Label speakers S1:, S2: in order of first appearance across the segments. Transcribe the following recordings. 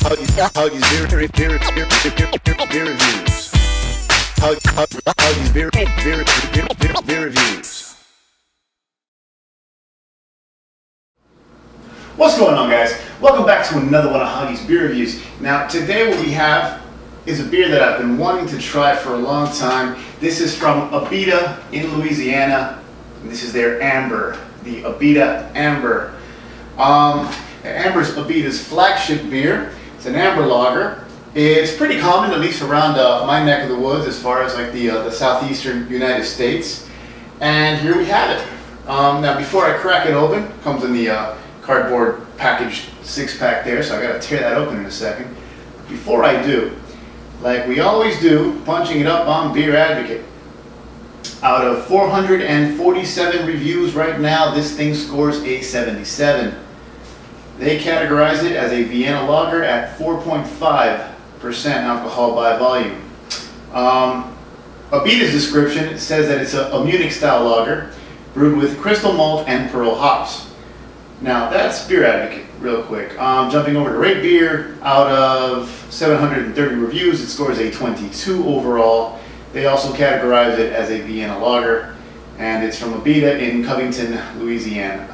S1: HoggiesBeer reviews. HoggiesBeer reviews.
S2: What's going on, guys? Welcome back to another one of Hoggie's Beer Reviews. Now, today what we have is a beer that I've been wanting to try for a long time. This is from Abita in Louisiana, and this is their Amber, the Abita Amber. Amber's Abita's flagship beer. It's an amber lager. It's pretty common, at least around my neck of the woods, as far as like the southeastern United States. And here we have it. Now, before I crack it open, it comes in the cardboard packaged 6-pack there, so I gotta tear that open in a second. Before I do, like we always do, punching it up on Beer Advocate. Out of 447 reviews right now, this thing scores a 77. They categorize it as a Vienna lager at 4.5% alcohol by volume. Abita's description says that it's a Munich style lager brewed with crystal malt and pearl hops. Now that's Beer Advocate real quick. Jumping over to Rate Beer, out of 730 reviews, it scores a 22 overall. They also categorize it as a Vienna lager, and it's from Abita in Covington, Louisiana.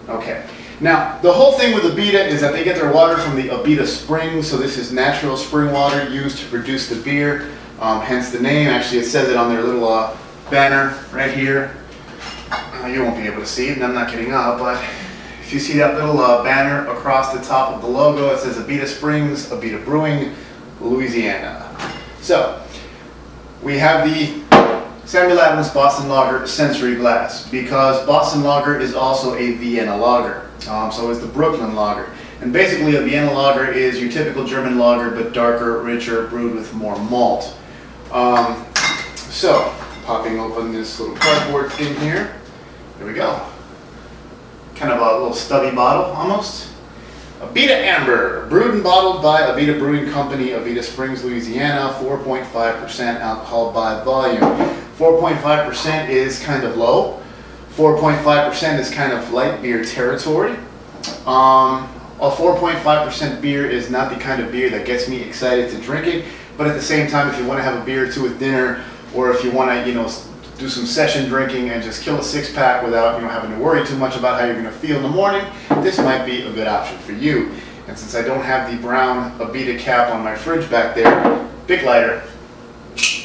S2: Okay. Now, the whole thing with Abita is that they get their water from the Abita Springs, so this is natural spring water used to produce the beer, hence the name. Actually, it says it on their little banner right here. You won't be able to see it, and I'm not kidding up, but if you see that little banner across the top of the logo, it says Abita Springs, Abita Brewing, Louisiana. So, we have the Samuel Adams Boston Lager Sensory Glass, because Boston Lager is also a Vienna lager. So is the Brooklyn Lager. And basically a Vienna lager is your typical German lager, but darker, richer, brewed with more malt. So, popping open this little cardboard thing here. There we go. Kind of a little stubby bottle, almost. Abita Amber, brewed and bottled by Abita Brewing Company, Abita Springs, Louisiana, 4.5% alcohol by volume. 4.5% is kind of low. 4.5% is kind of light beer territory. A 4.5% beer is not the kind of beer that gets me excited to drink it, but at the same time, if you want to have a beer or two with dinner, or if you want to, do some session drinking and just kill a 6-pack without, having to worry too much about how you're going to feel in the morning, this might be a good option for you. And since I don't have the brown Abita cap on my fridge back there, Bic lighter,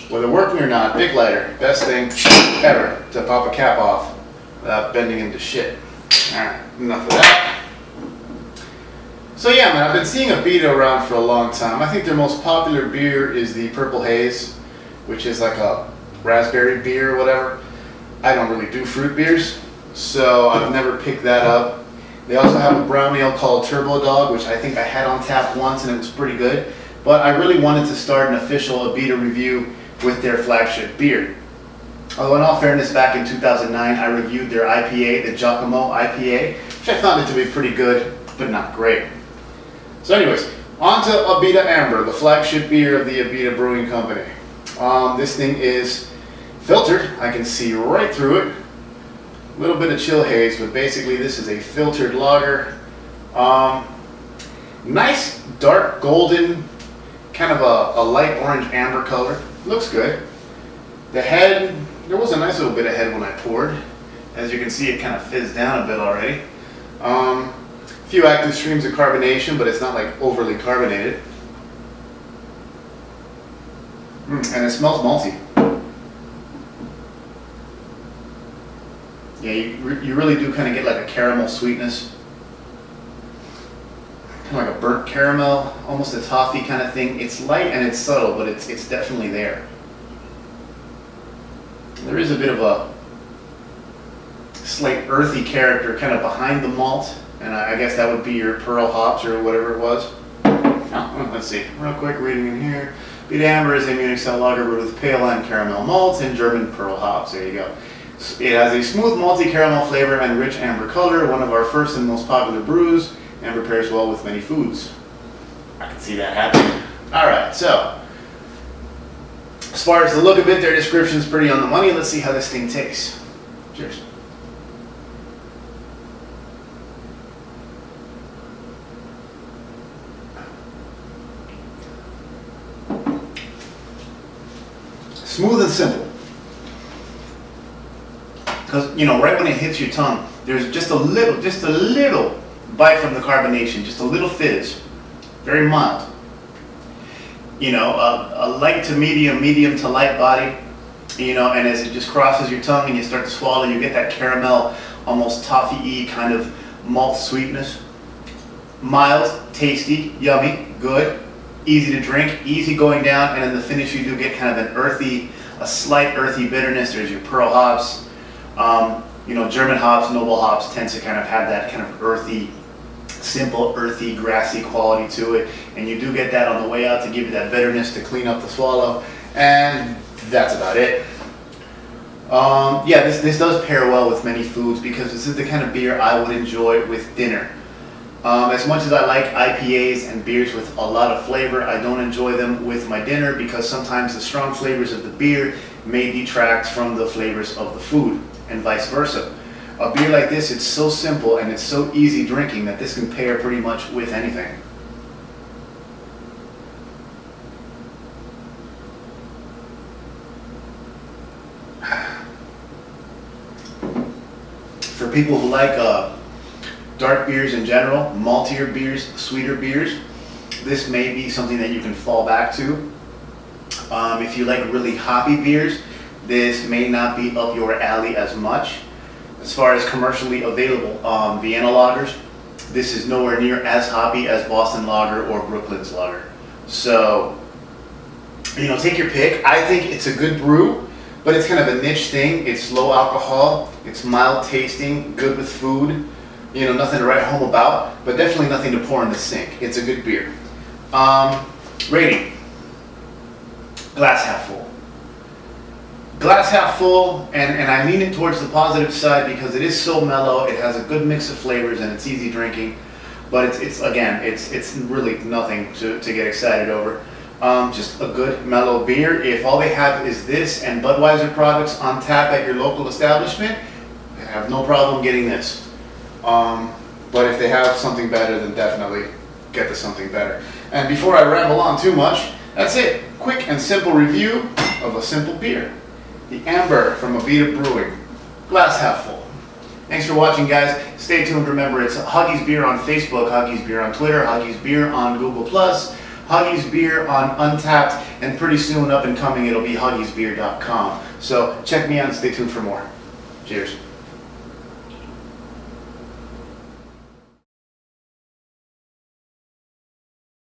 S2: whether working or not, Bic lighter, best thing ever to pop a cap off without bending into shit. Alright, enough of that. So yeah, man, I've been seeing Abita around for a long time. I think their most popular beer is the Purple Haze, which is like a raspberry beer or whatever. I don't really do fruit beers, so I've never picked that up. They also have a brown ale called Turbo Dog, which I think I had on tap once and it was pretty good. But I really wanted to start an official Abita review with their flagship beer. Although in all fairness, back in 2009, I reviewed their IPA, the Giacomo IPA, which I found it to be pretty good, but not great. So anyways, on to Abita Amber, the flagship beer of the Abita Brewing Company. This thing is filtered. I can see right through it. A little bit of chill haze, but basically this is a filtered lager. Nice dark golden, kind of a light orange amber color. Looks good. The head, there was a nice little bit of head when I poured. As you can see, it kind of fizzed down a bit already. A few active streams of carbonation, but it's not like overly carbonated. And it smells malty. Yeah, you really do kind of get like a caramel sweetness. Kind of like a burnt caramel, almost a toffee kind of thing. It's light and it's subtle, but it's definitely there. There is a bit of a slight earthy character kind of behind the malt, and I guess that would be your pearl hops or whatever it was. Oh, let's see, real quick reading in here. Abita Amber is a Munich style lager brewed with pale lime caramel malt and German pearl hops. There you go. It has a smooth malty caramel flavor and rich amber color, one of our first and most popular brews, and pairs well with many foods. I can see that happening. Alright, so as far as the look of it, their description is pretty on the money. Let's see how this thing tastes. Cheers. Smooth and simple. Because, you know, right when it hits your tongue, there's just a little bite from the carbonation, just a little fizz. Very mild. You know, a light to medium to light body. You know, and as it just crosses your tongue and you start to swallow, you get that caramel, almost toffee-y kind of malt sweetness. Mild, tasty, yummy, good, easy to drink, easy going down, and in the finish you do get kind of an earthy, a slight earthy bitterness. There's your pearl hops. You know, German hops, noble hops tend to kind of have that kind of earthy, simple, earthy, grassy quality to it, and you do get that on the way out to give you that bitterness to clean up the swallow, and that's about it. Yeah, this does pair well with many foods because this is the kind of beer I would enjoy with dinner. As much as I like IPAs and beers with a lot of flavor, I don't enjoy them with my dinner because sometimes the strong flavors of the beer may detract from the flavors of the food, and vice versa. A beer like this, it's so simple and it's so easy drinking that this can pair pretty much with anything. For people who like dark beers in general, maltier beers, sweeter beers, this may be something that you can fall back to. If you like really hoppy beers, this may not be up your alley as much. As far as commercially available Vienna lagers, this is nowhere near as hoppy as Boston Lager or Brooklyn's Lager. So, you know, take your pick. I think it's a good brew, but it's kind of a niche thing. It's low alcohol, it's mild tasting, good with food. You know, nothing to write home about, but definitely nothing to pour in the sink. It's a good beer. Rating. Glass half full. Glass half full, and I mean it towards the positive side because it is so mellow, it has a good mix of flavors, and it's easy drinking, but it's really nothing to get excited over. Just a good mellow beer. If all they have is this and Budweiser products on tap at your local establishment, I have no problem getting this. But if they have something better, then definitely get the something better. And before I ramble on too much, that's it. Quick and simple review of a simple beer. The Amber from Abita Brewing. Glass half full. Thanks for watching, guys. Stay tuned. Remember, it's HoggiesBeer on Facebook, HoggiesBeer on Twitter, HoggiesBeer on Google+, HoggiesBeer on Untapped, and pretty soon, up and coming, it'll be HoggiesBeer.com. So check me out and stay tuned for more. Cheers.